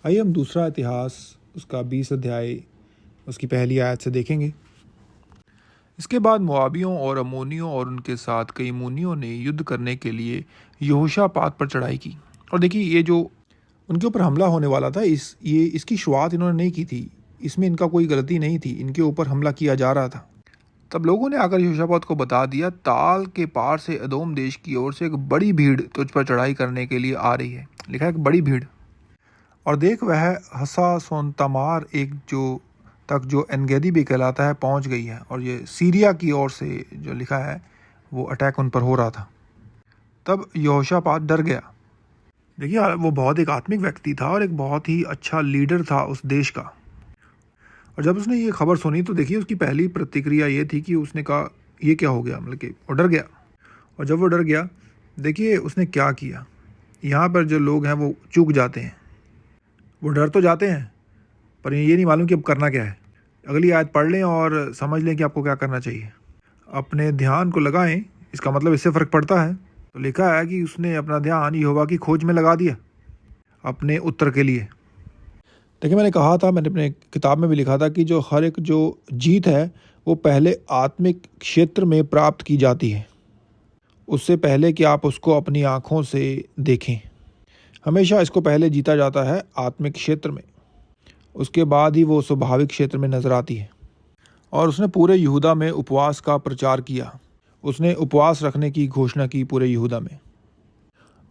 आइए हम दूसरा इतिहास उसका 20 अध्याय उसकी पहली आयत से देखेंगे। इसके बाद मोआबियों और अम्मोनियों और उनके साथ कई मुनियों ने युद्ध करने के लिए यहोशापात पर चढ़ाई की। और देखिए, ये जो उनके ऊपर हमला होने वाला था, इसकी शुरुआत इन्होंने नहीं की थी। इसमें इनका कोई गलती नहीं थी, इनके ऊपर हमला किया जा रहा था। तब लोगों ने आकर यहोशापात को बता दिया, ताल के पार से अदोम देश की ओर से एक बड़ी भीड़ तुझ पर चढ़ाई करने के लिए आ रही है। लिखा है एक बड़ी भीड़। और देख, वह हसा सोन तमार एक जो एनगेदी भी कहलाता है पहुंच गई है। और ये सीरिया की ओर से जो लिखा है वो अटैक उन पर हो रहा था। तब यहोशापात डर गया। देखिए, वो बहुत एक आत्मिक व्यक्ति था और एक बहुत ही अच्छा लीडर था उस देश का। और जब उसने ये खबर सुनी तो देखिए, उसकी पहली प्रतिक्रिया ये थी कि उसने कहा ये क्या हो गया, मतलब कि वो डर गया। और जब वो डर गया, देखिए उसने क्या किया। यहाँ पर जो लोग हैं वो चूक जाते हैं, वो डर तो जाते हैं पर ये नहीं मालूम कि अब करना क्या है। अगली आयत पढ़ लें और समझ लें कि आपको क्या करना चाहिए। अपने ध्यान को लगाएं, इसका मतलब इससे फ़र्क पड़ता है। तो लिखा है कि उसने अपना ध्यान यहोवा की खोज में लगा दिया अपने उत्तर के लिए। देखिए, मैंने कहा था, मैंने अपने किताब में भी लिखा था कि जो हर एक जो जीत है वो पहले आत्मिक क्षेत्र में प्राप्त की जाती है, उससे पहले कि आप उसको अपनी आँखों से देखें। हमेशा इसको पहले जीता जाता है आत्मिक क्षेत्र में, उसके बाद ही वो स्वाभाविक क्षेत्र में नज़र आती है। और उसने पूरे यहूदा में उपवास का प्रचार किया। उसने उपवास रखने की घोषणा की पूरे यहूदा में।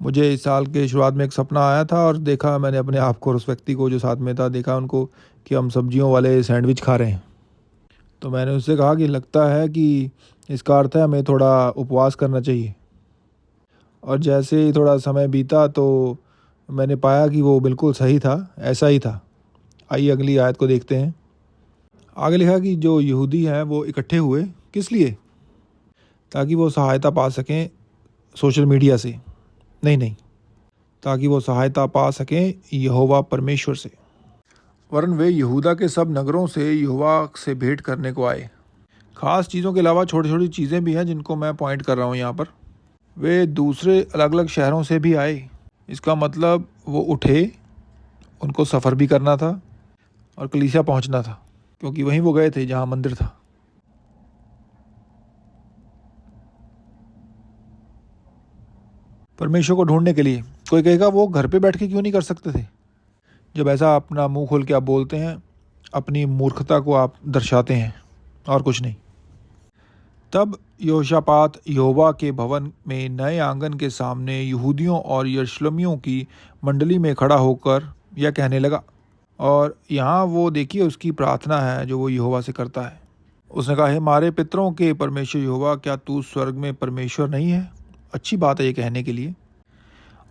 मुझे इस साल के शुरुआत में एक सपना आया था और देखा मैंने अपने आप को और उस व्यक्ति को जो साथ में था, देखा उनको कि हम सब्जियों वाले सैंडविच खा रहे हैं। तो मैंने उससे कहा कि लगता है कि इसका अर्थ है हमें थोड़ा उपवास करना चाहिए। और जैसे ही थोड़ा समय बीता तो मैंने पाया कि वो बिल्कुल सही था, ऐसा ही था। आइए अगली आयत को देखते हैं। आगे लिखा कि जो यहूदी हैं वो इकट्ठे हुए, किस लिए? ताकि वो सहायता पा सकें सोशल मीडिया से, नहीं, ताकि वो सहायता पा सकें यहोवा परमेश्वर से। वरन वे यहूदा के सब नगरों से यहोवा से भेंट करने को आए। ख़ास चीज़ों के अलावा छोटी छोटी चीज़ें भी हैं जिनको मैं पॉइंट कर रहा हूँ यहाँ पर। वे दूसरे अलग अलग शहरों से भी आए। इसका मतलब वो उठे, उनको सफ़र भी करना था और कलीसिया पहुँचना था, क्योंकि वहीं वो गए थे जहाँ मंदिर था। परमेश्वर को ढूंढने के लिए। कोई कहेगा वो घर पे बैठ के क्यों नहीं कर सकते थे? जब ऐसा अपना मुंह खोल के आप बोलते हैं, अपनी मूर्खता को आप दर्शाते हैं और कुछ नहीं। तब यहोशापात यहोवा के भवन में नए आंगन के सामने यहूदियों और यरूशलेमियों की मंडली में खड़ा होकर यह कहने लगा। और यहाँ वो देखिए उसकी प्रार्थना है जो वो यहोवा से करता है। उसने कहा, हे हमारे पितरों के परमेश्वर यहोवा, क्या तू स्वर्ग में परमेश्वर नहीं है? अच्छी बात है ये कहने के लिए।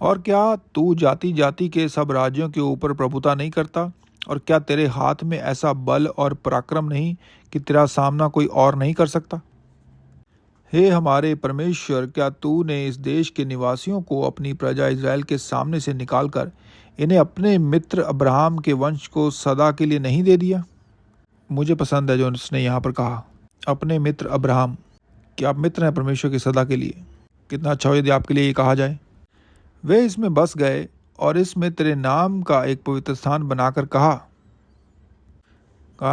और क्या तू जाति जाति के सब राज्यों के ऊपर प्रभुता नहीं करता? और क्या तेरे हाथ में ऐसा बल और पराक्रम नहीं कि तेरा सामना कोई और नहीं कर सकता? हे हमारे परमेश्वर, क्या तूने इस देश के निवासियों को अपनी प्रजा इज़राइल के सामने से निकालकर इन्हें अपने मित्र अब्राहम के वंश को सदा के लिए नहीं दे दिया? मुझे पसंद है जो उसने यहाँ पर कहा, अपने मित्र अब्राहम। क्या आप मित्र हैं परमेश्वर के सदा के लिए? कितना अच्छा हो यदि आपके लिए ये कहा जाए। वे इसमें बस गए और इसमें तेरे नाम का एक पवित्र स्थान बनाकर कहा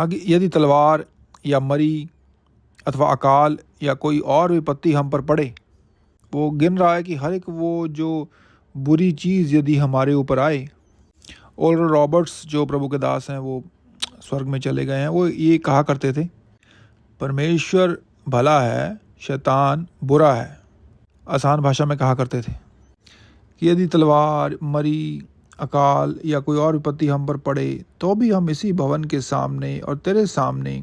कि यदि तलवार या मरी अथवा अकाल या कोई और विपत्ति हम पर पड़े। वो गिन रहा है कि हर एक वो जो बुरी चीज़ यदि हमारे ऊपर आए। ओरल रॉबर्ट्स जो प्रभु के दास हैं, वो स्वर्ग में चले गए हैं, वो ये कहा करते थे, परमेश्वर भला है, शैतान बुरा है। आसान भाषा में कहा करते थे कि यदि तलवार, मरी, अकाल या कोई और विपत्ति हम पर पड़े तो भी हम इसी भवन के सामने और तेरे सामने,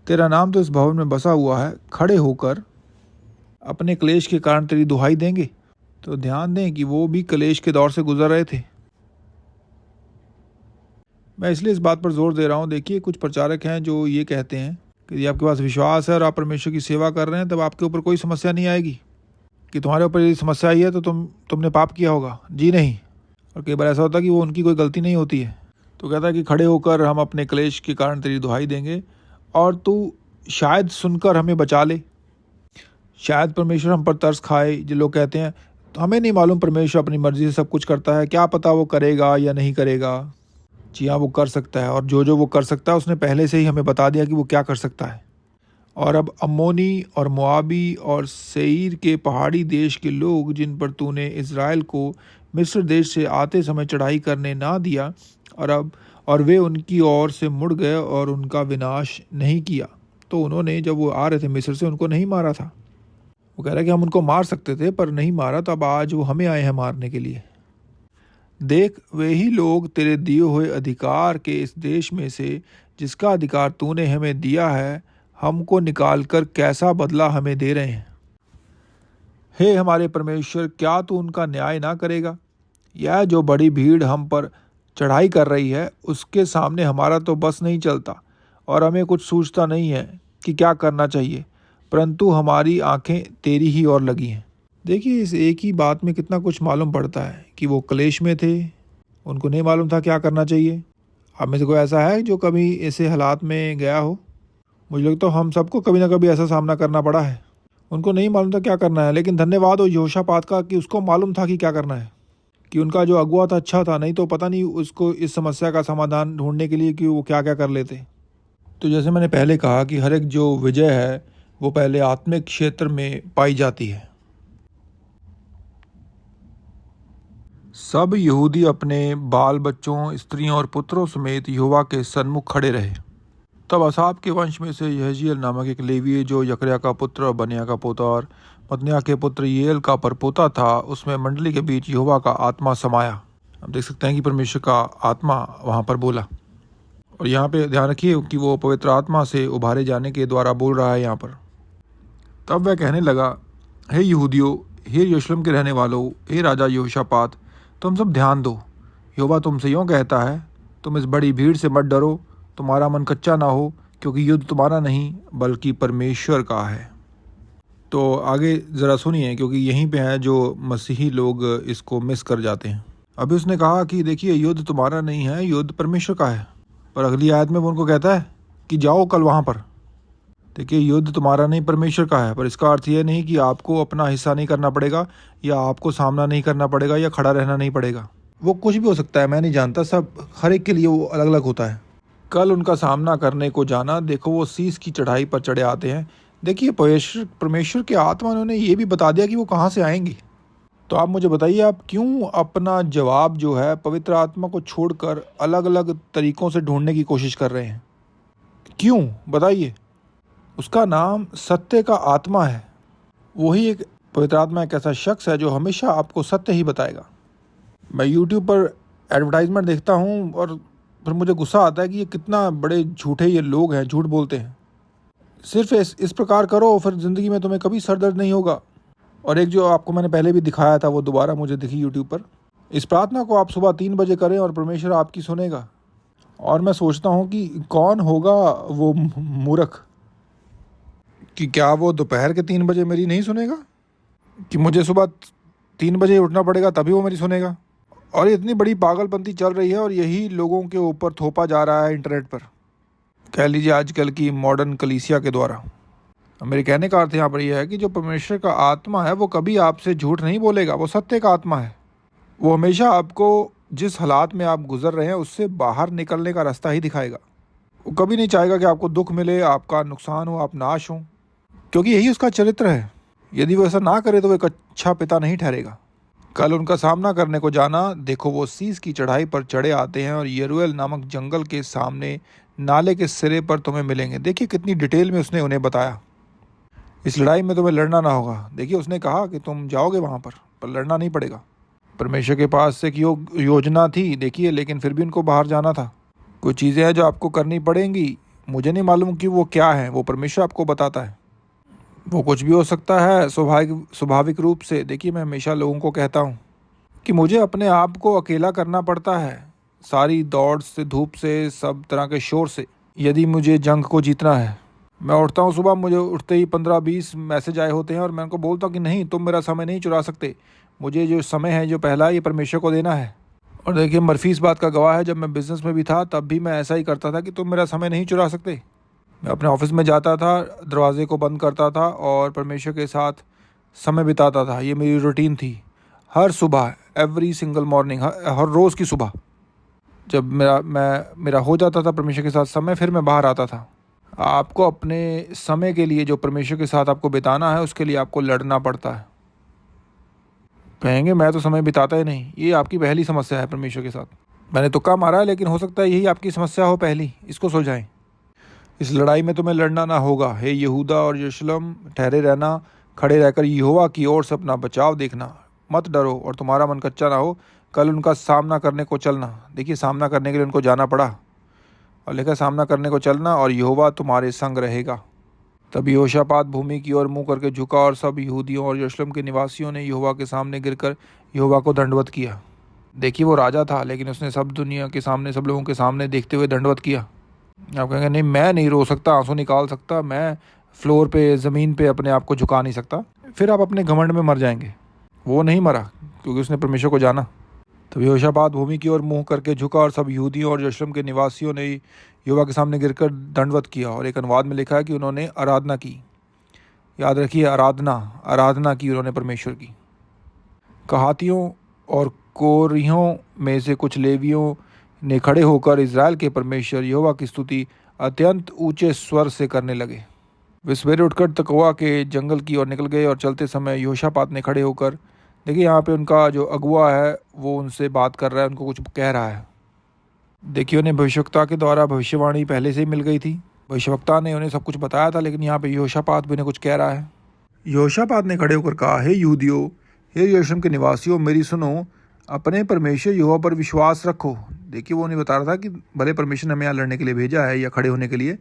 तेरा नाम तो इस भवन में बसा हुआ है, खड़े होकर अपने क्लेश के कारण तेरी दुहाई देंगे। तो ध्यान दें कि वो भी क्लेश के दौर से गुजर रहे थे। मैं इसलिए इस बात पर जोर दे रहा हूँ। देखिए, कुछ प्रचारक हैं जो ये कहते हैं कि यदि आपके पास विश्वास है और आप परमेश्वर की सेवा कर रहे हैं तब आपके ऊपर कोई समस्या नहीं आएगी। कि तुम्हारे ऊपर यदि समस्या आई है तो तुमने पाप किया होगा। जी नहीं। और कई बार ऐसा होता है कि वो उनकी कोई गलती नहीं होती है। तो कहता है कि खड़े होकर हम अपने क्लेश के कारण तेरी दुहाई देंगे और तू शायद सुनकर हमें बचा ले। शायद परमेश्वर हम पर तरस खाए। जो लोग कहते हैं तो हमें नहीं मालूम, परमेश्वर अपनी मर्जी से सब कुछ करता है, क्या पता वो करेगा या नहीं करेगा। जी हाँ, वो कर सकता है, और जो वो कर सकता है उसने पहले से ही हमें बता दिया कि वो क्या कर सकता है। और अब अम्मोनी और मोआबी और सेईर के पहाड़ी देश के लोग जिन पर तूने इज़राइल को मिस्र देश से आते समय चढ़ाई करने ना दिया, और वे उनकी ओर से मुड़ गए और उनका विनाश नहीं किया। तो उन्होंने जब वो आ रहे थे मिस्र से, उनको नहीं मारा था। वो कह रहा है कि हम उनको मार सकते थे पर नहीं मारा, तो अब आज वो हमें आए हैं मारने के लिए। देख, वे ही लोग तेरे दिए हुए अधिकार के इस देश में से, जिसका अधिकार तूने हमें दिया है, हमको निकालकर कैसा बदला हमें दे रहे हैं। हे हमारे परमेश्वर, क्या तू उनका न्याय ना करेगा? यह जो बड़ी भीड़ हम पर चढ़ाई कर रही है, उसके सामने हमारा तो बस नहीं चलता, और हमें कुछ सूझता नहीं है कि क्या करना चाहिए, परंतु हमारी आंखें तेरी ही ओर लगी हैं। देखिए, इस एक ही बात में कितना कुछ मालूम पड़ता है कि वो क्लेश में थे, उनको नहीं मालूम था क्या करना चाहिए। अब में से कोई ऐसा है जो कभी ऐसे हालात में गया हो? मुझे लगता है हम सबको कभी ना कभी ऐसा सामना करना पड़ा है। उनको नहीं मालूम था क्या करना है, लेकिन धन्यवाद हो यहोशापात का कि उसको मालूम था कि क्या करना है, कि उनका जो अगुआ था अच्छा था, नहीं तो पता नहीं उसको इस समस्या का समाधान ढूंढने के लिए कि वो क्या क्या कर लेते। तो जैसे मैंने पहले कहा कि हर एक जो विजय है वो पहले आत्मिक क्षेत्र में पाई जाती है। सब यहूदी अपने बाल बच्चों, स्त्रियों और पुत्रों समेत यहोवा के सन्मुख खड़े रहे। तब असाप के वंश में से यहजीएल नामक एक लेवीय, जो यकर्या का पुत्र और बनिया का पोता और मतनिया के पुत्र येल का परपोता था, उसमें मंडली के बीच यहोवा का आत्मा समाया। हम देख सकते हैं कि परमेश्वर का आत्मा वहाँ पर बोला, और यहाँ पे ध्यान रखिए कि वो पवित्र आत्मा से उभारे जाने के द्वारा बोल रहा है यहाँ पर। तब वह कहने लगा, हे यहूदियों, हे यरूशलेम के रहने वालों, हे राजा यहोशापात, तुम सब ध्यान दो। यहोवा तुमसे यूँ कहता है, तुम इस बड़ी भीड़ से मत डरो, तुम्हारा मन कच्चा ना हो, क्योंकि युद्ध तुम्हारा नहीं बल्कि परमेश्वर का है। तो आगे ज़रा सुनिए, क्योंकि यहीं पे है जो मसीही लोग इसको मिस कर जाते हैं। अभी उसने कहा कि देखिए, युद्ध तुम्हारा नहीं है, युद्ध परमेश्वर का है। पर अगली आयत में वो उनको कहता है कि जाओ कल वहाँ पर। देखिए, युद्ध तुम्हारा नहीं परमेश्वर का है, पर इसका अर्थ यह नहीं कि आपको अपना हिस्सा नहीं करना पड़ेगा, या आपको सामना नहीं करना पड़ेगा, या खड़ा रहना नहीं पड़ेगा। वो कुछ भी हो सकता है, मैं नहीं जानता, सब हर एक के लिए वो अलग अलग होता है। कल उनका सामना करने को जाना, देखो वो शीश की चढ़ाई पर चढ़े आते हैं। देखिए, परमेश्वर के आत्मा ने ये भी बता दिया कि वो कहाँ से आएंगे। तो आप मुझे बताइए, आप क्यों अपना जवाब जो है पवित्र आत्मा को छोड़कर अलग अलग तरीक़ों से ढूंढने की कोशिश कर रहे हैं? क्यों बताइए? उसका नाम सत्य का आत्मा है। वही एक पवित्र आत्मा एक ऐसा शख्स है जो हमेशा आपको सत्य ही बताएगा। मैं YouTube पर एडवर्टाइजमेंट देखता हूँ और फिर मुझे गुस्सा आता है कि ये कितना बड़े झूठे ये लोग हैं, झूठ बोलते हैं। सिर्फ इस प्रकार करो, फिर ज़िंदगी में तुम्हें कभी सर दर्द नहीं होगा। और एक जो आपको मैंने पहले भी दिखाया था, वो दोबारा मुझे दिखी YouTube पर। इस प्रार्थना को आप सुबह 3 बजे करें और परमेश्वर आपकी सुनेगा। और मैं सोचता हूँ कि कौन होगा वो मूर्ख कि क्या वो दोपहर के 3 बजे मेरी नहीं सुनेगा, कि मुझे सुबह 3 बजे उठना पड़ेगा तभी वो मेरी सुनेगा। और इतनी बड़ी पागलपंती चल रही है, और यही लोगों के ऊपर थोपा जा रहा है इंटरनेट पर, कह लीजिए आजकल की मॉडर्न कलीसिया के द्वारा। मेरे कहने का अर्थ यहाँ पर यह है कि जो परमेश्वर का आत्मा है वो कभी आपसे झूठ नहीं बोलेगा, वो सत्य का आत्मा है। वो हमेशा आपको जिस हालात में आप गुजर रहे हैं उससे बाहर निकलने का रास्ता ही दिखाएगा। वो कभी नहीं चाहेगा कि आपको दुख मिले, आपका नुकसान हो, आप नाश हो, क्योंकि यही उसका चरित्र है। यदि वो ऐसा ना करे तो वो एक अच्छा पिता नहीं ठहरेगा। कल उनका सामना करने को जाना, देखो वो शीश की चढ़ाई पर चढ़े आते हैं और यरूएल नामक जंगल के सामने नाले के सिरे पर तुम्हें मिलेंगे। देखिए कितनी डिटेल में उसने उन्हें बताया। इस लड़ाई में तुम्हें लड़ना ना होगा। देखिए उसने कहा कि तुम जाओगे वहाँ पर लड़ना नहीं पड़ेगा। परमेश्वर के पास एक योजना थी, देखिए, लेकिन फिर भी उनको बाहर जाना था। कुछ चीज़ें हैं जो आपको करनी पड़ेंगी, मुझे नहीं मालूम कि वो क्या है, वो परमेश्वर आपको बताता है। वो कुछ भी हो सकता है स्वाभाविक रूप से। देखिए, मैं हमेशा लोगों को कहता हूँ कि मुझे अपने आप को अकेला करना पड़ता है, सारी दौड़ से, धूप से, सब तरह के शोर से, यदि मुझे जंग को जीतना है। मैं उठता हूँ सुबह, मुझे उठते ही 15-20 मैसेज आए होते हैं और मैं उनको बोलता हूँ कि नहीं, तुम मेरा समय नहीं चुरा सकते। मुझे जो समय है, जो पहला, ये परमेश्वर को देना है। और देखिए, मर्फी इस बात का गवाह है, जब मैं बिज़नेस में भी था तब भी मैं ऐसा ही करता था कि तुम मेरा समय नहीं चुरा सकते। मैं अपने ऑफिस में जाता था, दरवाजे को बंद करता था और परमेश्वर के साथ समय बिताता था। ये मेरी रूटीन थी, हर सुबह, एवरी सिंगल मॉर्निंग, हर रोज़ की सुबह। जब मेरा हो जाता था परमेश्वर के साथ समय, फिर मैं बाहर आता था। आपको अपने समय के लिए जो परमेश्वर के साथ आपको बिताना है, उसके लिए आपको लड़ना पड़ता है। कहेंगे मैं तो समय बिताता ही नहीं, ये आपकी पहली समस्या है परमेश्वर के साथ। मैंने तुक्का मारा है, लेकिन हो सकता है यही आपकी समस्या हो पहली, इसको सुलझाएं। इस लड़ाई में तुम्हें लड़ना ना होगा। हे यहूदा और यरूशलेम, ठहरे रहना, खड़े रहकर यहोवा की ओर से अपना बचाव देखना। मत डरो और तुम्हारा मन कच्चा ना हो, कल उनका सामना करने को चलना। देखिए, सामना करने के लिए उनको जाना पड़ा और लिखा सामना करने को चलना और यहोवा तुम्हारे संग रहेगा। तब यहोशापात भूमि की ओर मुंह करके झुका और सब यहूदियों और यरूशलेम के निवासियों ने यहोवा के सामने गिरकर यहोवा को दंडवत किया। देखिए, वो राजा था, लेकिन उसने सब दुनिया के सामने, सब लोगों के सामने देखते हुए दंडवत किया। आप कहेंगे नहीं, मैं नहीं रो सकता, आंसू निकाल सकता, मैं फ्लोर पे, ज़मीन पे अपने आप को झुका नहीं सकता। फिर आप अपने घमंड में मर जाएंगे। वो नहीं मरा क्योंकि उसने परमेश्वर को जाना। तब यहोशापात भूमि की ओर मुंह करके झुका और सब यहूदियों और यरूशलेम के निवासियों ने यहोवा के सामने गिरकर दंडवत किया। और एक अनुवाद में लिखा है कि उन्होंने आराधना की। याद रखिए, आराधना की उन्होंने परमेश्वर की। कहातियों और कोरहियों में से कुछ लेवियों ने खड़े होकर इज़राइल के परमेश्वर यहोवा की स्तुति अत्यंत ऊंचे स्वर से करने लगे। वे सवेरे उठकर तकोआ के जंगल की ओर निकल गए और चलते समय यहोशापात ने खड़े होकर, देखिए यहाँ पे उनका जो अगुआ है वो उनसे बात कर रहा है, उनको कुछ कह रहा है। देखिए, उन्हें भविष्यवक्ता के द्वारा भविष्यवाणी पहले से ही मिल गई थी। भविष्यवक्ता ने उन्हें सब कुछ बताया था, लेकिन यहाँ पे यहोशापात भी उन्हें कुछ कह रहा है। यहोशापात ने खड़े होकर कहा, हे यहूदियों, हे यरूशलेम के निवासियों, मेरी सुनो, अपने परमेश्वर यहोवा पर विश्वास रखो। देखिए, वो नहीं बता रहा था कि भले परमेश्वर ने हमें यहाँ लड़ने के लिए भेजा है या खड़े होने के लिए,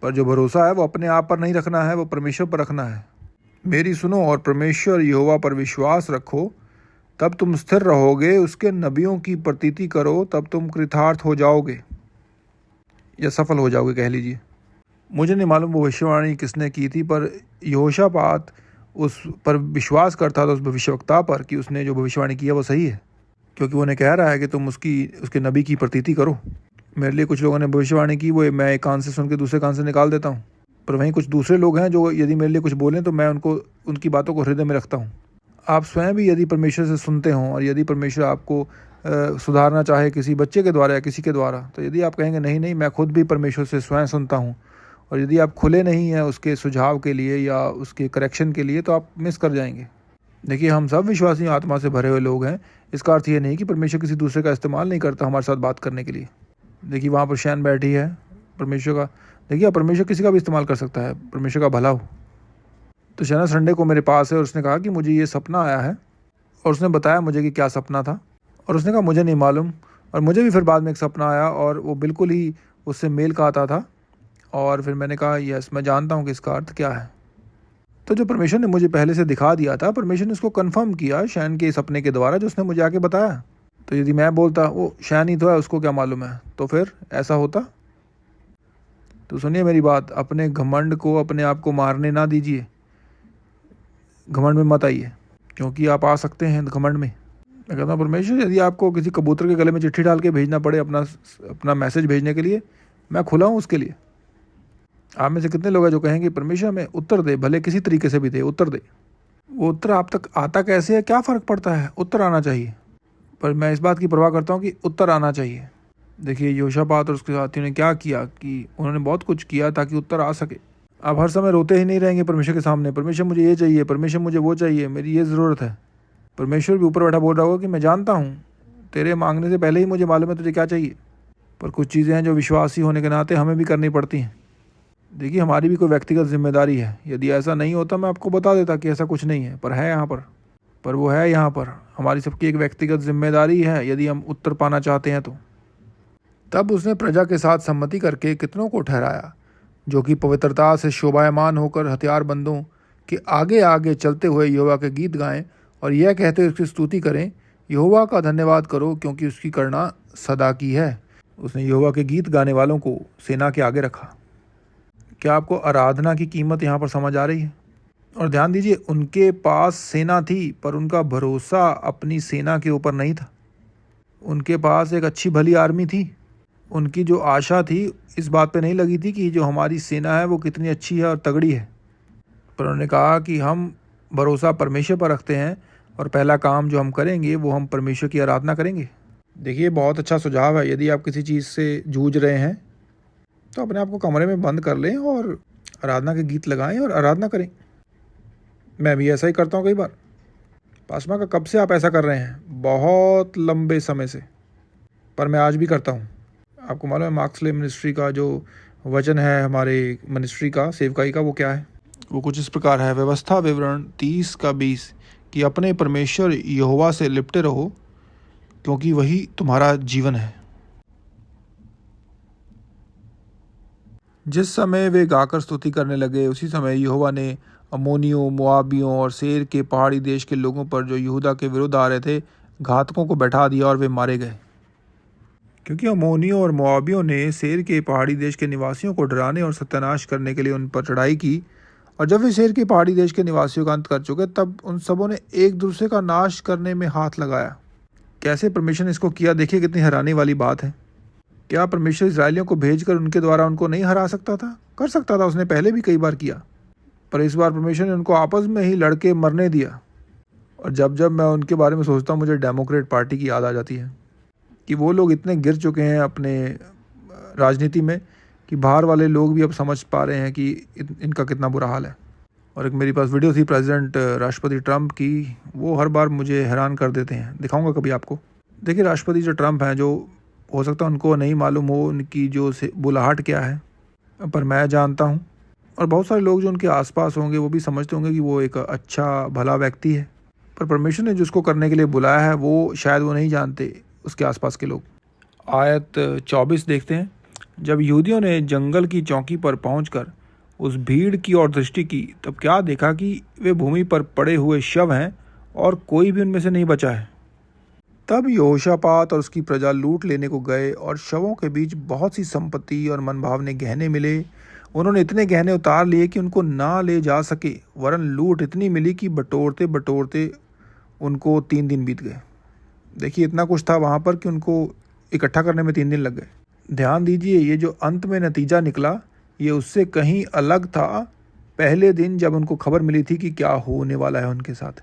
पर जो भरोसा है वो अपने आप पर नहीं रखना है, वो परमेश्वर पर रखना है। मेरी सुनो और परमेश्वर यहोवा पर विश्वास रखो, तब तुम स्थिर रहोगे। उसके नबियों की प्रतीति करो, तब तुम कृतार्थ हो जाओगे या सफल हो जाओगे, कह लीजिए। मुझे नहीं मालूम वो भविष्यवाणी किसने की थी, पर यहोशापात उस पर विश्वास करता था, उस भविष्यवक्ता पर, कि उसने जो भविष्यवाणी की है वो सही है, क्योंकि वो उन्हें कह रहा है कि तुम उसके नबी की प्रतीति करो। मेरे लिए कुछ लोगों ने भविष्यवाणी की, वो मैं एक कान से सुन के दूसरे कान से निकाल देता हूँ, पर वहीं कुछ दूसरे लोग हैं जो यदि मेरे लिए कुछ बोलें तो मैं उनकी बातों को हृदय में रखता हूँ। आप स्वयं भी यदि परमेश्वर से सुनते हों और यदि परमेश्वर आपको सुधारना चाहे किसी बच्चे के द्वारा या किसी के द्वारा, तो यदि आप कहेंगे नहीं नहीं, मैं खुद भी परमेश्वर से स्वयं सुनता हूँ, और यदि आप खुले नहीं हैं उसके सुझाव के लिए या उसके करेक्शन के लिए, तो आप मिस कर जाएंगे। देखिए, हम सब विश्वासी आत्मा से भरे हुए लोग हैं। इसका अर्थ ये नहीं कि परमेश्वर किसी दूसरे का इस्तेमाल नहीं करता हमारे साथ बात करने के लिए। देखिए, वहाँ पर शैन बैठी है परमेश्वर का। देखिए, परमेश्वर किसी का भी इस्तेमाल कर सकता है, परमेश्वर का भला हो। तो शैना संडे को मेरे पास है और उसने कहा कि मुझे ये सपना आया है, और उसने बताया मुझे कि क्या सपना था, और उसने कहा मुझे नहीं मालूम। और मुझे भी फिर बाद में एक सपना आया और वो बिल्कुल ही उससे मेल खाता था, और फिर मैंने कहा यस, मैं जानता हूँ कि इसका अर्थ क्या है। तो जो परमेश्वर ने मुझे पहले से दिखा दिया था, परमेश्वर ने उसको कंफर्म किया शैन के सपने के द्वारा, जो उसने मुझे आके बताया। तो यदि मैं बोलता वो शैन ही तो है, उसको क्या मालूम है, तो फिर ऐसा होता। तो सुनिए मेरी बात, अपने घमंड को, अपने आप को मारने ना दीजिए। घमंड में मत आइए, क्योंकि आप आ सकते हैं घमंड में। मैं कहता हूँ परमेश्वर, यदि आपको किसी कबूतर के गले में चिट्ठी डाल के भेजना पड़े अपना मैसेज भेजने के लिए, मैं खुला हूँ उसके लिए। आप में से कितने लोग हैं जो कहेंगे परमेश्वर हमें उत्तर दे, भले किसी तरीके से भी दे, उत्तर दे। वो उत्तर आप तक आता कैसे है, क्या फ़र्क पड़ता है, उत्तर आना चाहिए। पर मैं इस बात की परवाह करता हूँ कि उत्तर आना चाहिए। देखिए, यहोशापात और उसके साथियों ने क्या किया कि उन्होंने बहुत कुछ किया ताकि उत्तर आ सके। आप हर समय रोते ही नहीं रहेंगे परमेश्वर के सामने, परमेश्वर मुझे ये चाहिए, परमेश्वर मुझे वो चाहिए, मेरी ये ज़रूरत है। परमेश्वर भी ऊपर बैठा बोल रहा होगा कि मैं जानता हूँ, तेरे मांगने से पहले ही मुझे मालूम है तुझे क्या चाहिए। पर कुछ चीज़ें हैं जो विश्वासी होने के नाते हमें भी करनी पड़ती हैं। देखिए, हमारी भी कोई व्यक्तिगत जिम्मेदारी है। यदि ऐसा नहीं होता मैं आपको बता देता कि ऐसा कुछ नहीं है, पर है यहाँ पर वो है यहाँ पर। हमारी सबकी एक व्यक्तिगत जिम्मेदारी है यदि हम उत्तर पाना चाहते हैं तो। तब उसने प्रजा के साथ सम्मति करके कितनों को ठहराया, जो कि पवित्रता से शोभायमान होकर हथियारबंदों के आगे आगे चलते हुए यहोवा के गीत गाएं और यह कहते उसकी स्तुति करें, यहोवा का धन्यवाद करो क्योंकि उसकी करुणा सदा की है। उसने यहोवा के गीत गाने वालों को सेना के आगे रखा। क्या आपको आराधना की कीमत यहाँ पर समझ आ रही है? और ध्यान दीजिए, उनके पास सेना थी, पर उनका भरोसा अपनी सेना के ऊपर नहीं था। उनके पास एक अच्छी भली आर्मी थी। उनकी जो आशा थी इस बात पे नहीं लगी थी कि जो हमारी सेना है वो कितनी अच्छी है और तगड़ी है, पर उन्होंने कहा कि हम भरोसा परमेश्वर पर रखते हैं और पहला काम जो हम करेंगे वो हम परमेश्वर की आराधना करेंगे। देखिए, बहुत अच्छा सुझाव है। यदि आप किसी चीज़ से जूझ रहे हैं तो अपने आप को कमरे में बंद कर लें और आराधना के गीत लगाएं और आराधना करें। मैं भी ऐसा ही करता हूँ कई बार। पासमा का कब से आप ऐसा कर रहे हैं? बहुत लंबे समय से। पर मैं आज भी करता हूँ। आपको मालूम है मार्क्सले मिनिस्ट्री का जो वचन है हमारे मिनिस्ट्री का, सेवकाई का, वो क्या है? वो कुछ इस प्रकार है, व्यवस्था विवरण 30 का 20, कि अपने परमेश्वर यहोवा से लिपटे रहो क्योंकि वही तुम्हारा जीवन है। जिस समय वे गाकर स्तुति करने लगे उसी समय यहोवा ने अम्मोनियों, मोआबियों और सेर के पहाड़ी देश के लोगों पर जो यहूदा के विरुद्ध आ रहे थे, घातकों को बैठा दिया और वे मारे गए। क्योंकि अम्मोनियों और मोआबियों ने सेर के पहाड़ी देश के निवासियों को डराने और सत्यानाश करने के लिए उन पर चढ़ाई की, और जब वे सेर के पहाड़ी देश के निवासियों का अंत कर चुके तब उन सबों ने एक दूसरे का नाश करने में हाथ लगाया। कैसे परमेश्वर ने इसको किया, देखिए कितनी हैरानी वाली बात है। क्या परमेश्वर इस्राएलियों को भेजकर उनके द्वारा उनको नहीं हरा सकता था? कर सकता था, उसने पहले भी कई बार किया। पर इस बार परमेश्वर ने उनको आपस में ही लड़के मरने दिया। और जब जब मैं उनके बारे में सोचता हूँ मुझे डेमोक्रेट पार्टी की याद आ जाती है कि वो लोग इतने गिर चुके हैं अपने राजनीति में कि बाहर वाले लोग भी अब समझ पा रहे हैं कि इनका कितना बुरा हाल है। और एक मेरे पास वीडियो थी प्रेसिडेंट राष्ट्रपति ट्रंप की, वो हर बार मुझे हैरान कर देते हैं। दिखाऊंगा कभी आपको। देखिए, राष्ट्रपति जो ट्रंप हैं, जो हो सकता है उनको नहीं मालूम हो उनकी जो बुलाहट क्या है, पर मैं जानता हूँ। और बहुत सारे लोग जो उनके आसपास होंगे वो भी समझते होंगे कि वो एक अच्छा भला व्यक्ति है। पर परमेश्वर ने जिसको करने के लिए बुलाया है वो शायद वो नहीं जानते, उसके आसपास के लोग। आयत 24 देखते हैं। जब यहूदियों ने जंगल की चौकी पर पहुंचकर उस भीड़ की ओर दृष्टि की तब क्या देखा कि वे भूमि पर पड़े हुए शव हैं और कोई भी उनमें से नहीं बचा है। तब यहोशापात और उसकी प्रजा लूट लेने को गए और शवों के बीच बहुत सी संपत्ति और मनभावने गहने मिले। उन्होंने इतने गहने उतार लिए कि उनको ना ले जा सके, वरन लूट इतनी मिली कि बटोरते बटोरते उनको 3 दिन बीत गए। देखिए, इतना कुछ था वहाँ पर कि उनको इकट्ठा करने में 3 दिन लग गए। ध्यान दीजिए, ये जो अंत में नतीजा निकला ये उससे कहीं अलग था पहले दिन जब उनको खबर मिली थी कि क्या होने वाला है उनके साथ।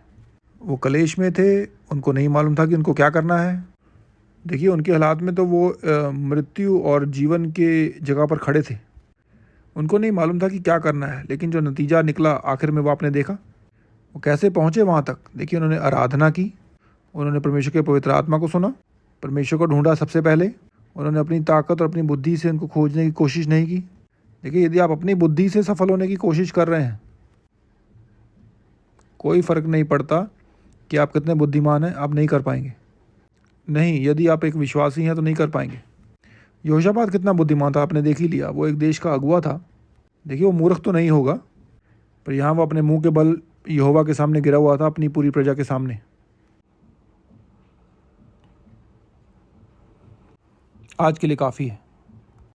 वो कलेश में थे, उनको नहीं मालूम था कि उनको क्या करना है। देखिए, उनके हालात में तो वो मृत्यु और जीवन के जगह पर खड़े थे। उनको नहीं मालूम था कि क्या करना है, लेकिन जो नतीजा निकला आखिर में वो आपने देखा। वो कैसे पहुँचे वहाँ तक। देखिए, उन्होंने आराधना की, उन्होंने परमेश्वर के पवित्र आत्मा को सुना, परमेश्वर को ढूंढा सबसे पहले। उन्होंने अपनी ताकत और अपनी बुद्धि से उनको खोजने की कोशिश नहीं की। देखिए, यदि आप अपनी बुद्धि से सफल होने की कोशिश कर रहे हैं, कोई फ़र्क नहीं पड़ता कि आप कितने बुद्धिमान हैं, आप नहीं कर पाएंगे। नहीं, यदि आप एक विश्वासी हैं तो नहीं कर पाएंगे। यहोशापात कितना बुद्धिमान था, आपने देख ही लिया। वो एक देश का अगुआ था। देखिए, वो मूर्ख तो नहीं होगा, पर यहाँ वो अपने मुंह के बल यहोवा के सामने गिरा हुआ था, अपनी पूरी प्रजा के सामने। आज के लिए काफ़ी है।